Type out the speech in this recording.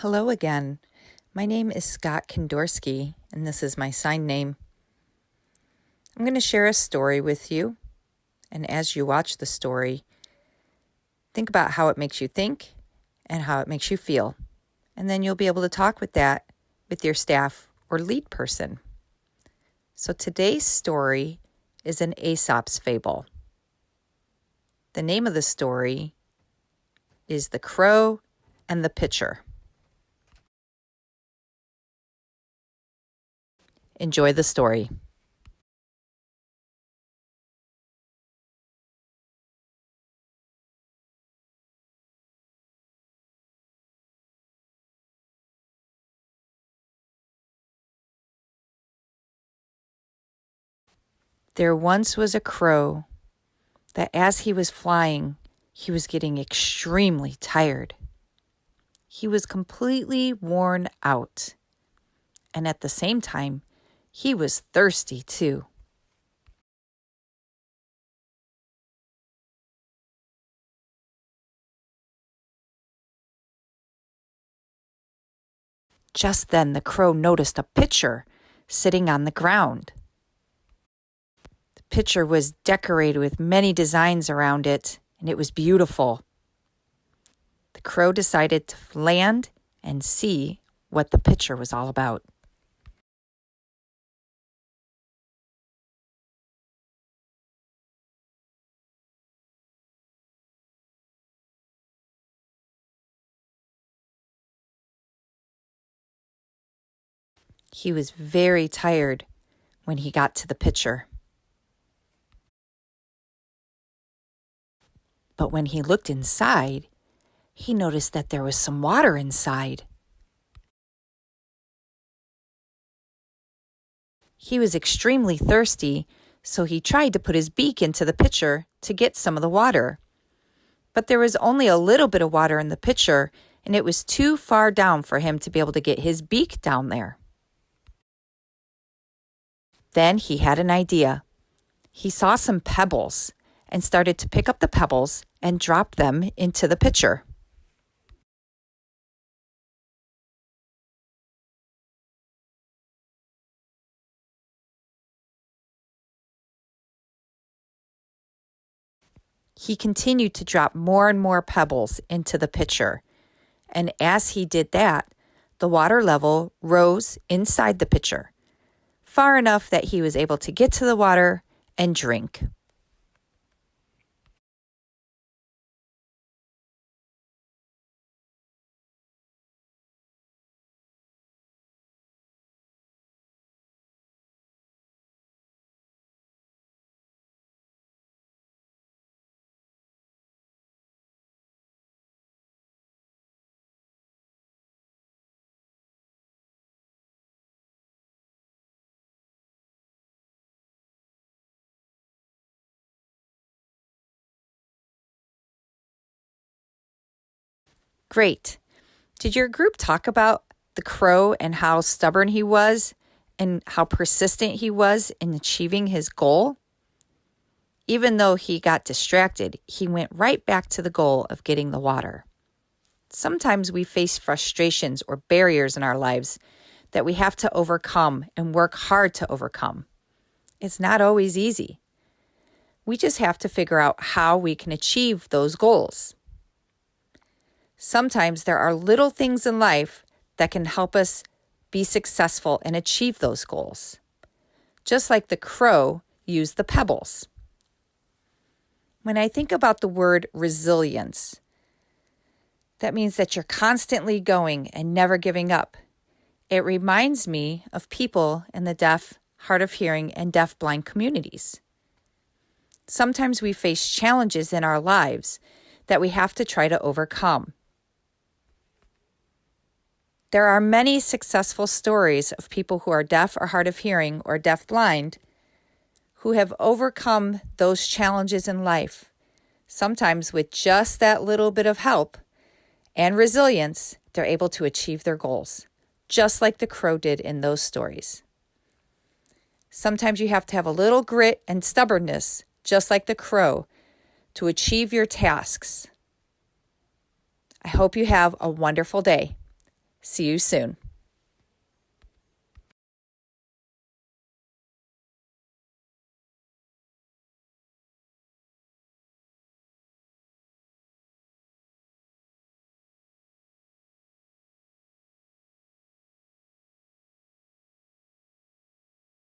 Hello again. My name is Scott Kondorsky, and this is my sign name. I'm going to share a story with you, and as you watch the story, think about how it makes you think and how it makes you feel, and then you'll be able to talk with that with your staff or lead person. So today's story is an Aesop's fable. The name of the story is The Crow and the Pitcher. Enjoy the story. There once was a crow that as he was flying, he was getting extremely tired. He was completely worn out. And at the same time, he was thirsty too. Just then the crow noticed a pitcher sitting on the ground. The pitcher was decorated with many designs around it, and it was beautiful. The crow decided to land and see what the pitcher was all about. He was very tired when he got to the pitcher. But when he looked inside, he noticed that there was some water inside. He was extremely thirsty, so he tried to put his beak into the pitcher to get some of the water. But there was only a little bit of water in the pitcher, and it was too far down for him to be able to get his beak down there. Then he had an idea. He saw some pebbles and started to pick up the pebbles and drop them into the pitcher. He continued to drop more and more pebbles into the pitcher, and as he did that, the water level rose inside the pitcher, far enough that he was able to get to the water and drink. Great. Did your group talk about the crow and how stubborn he was and how persistent he was in achieving his goal? Even though he got distracted, he went right back to the goal of getting the water. Sometimes we face frustrations or barriers in our lives that we have to overcome and work hard to overcome. It's not always easy. We just have to figure out how we can achieve those goals. Sometimes there are little things in life that can help us be successful and achieve those goals. Just like the crow used the pebbles. When I think about the word resilience, that means that you're constantly going and never giving up. It reminds me of people in the deaf, hard of hearing, and deaf-blind communities. Sometimes we face challenges in our lives that we have to try to overcome. There are many successful stories of people who are deaf or hard of hearing or deaf-blind who have overcome those challenges in life, sometimes with just that little bit of help and resilience, they're able to achieve their goals, just like the crow did in those stories. Sometimes you have to have a little grit and stubbornness, just like the crow, to achieve your tasks. I hope you have a wonderful day. See you soon.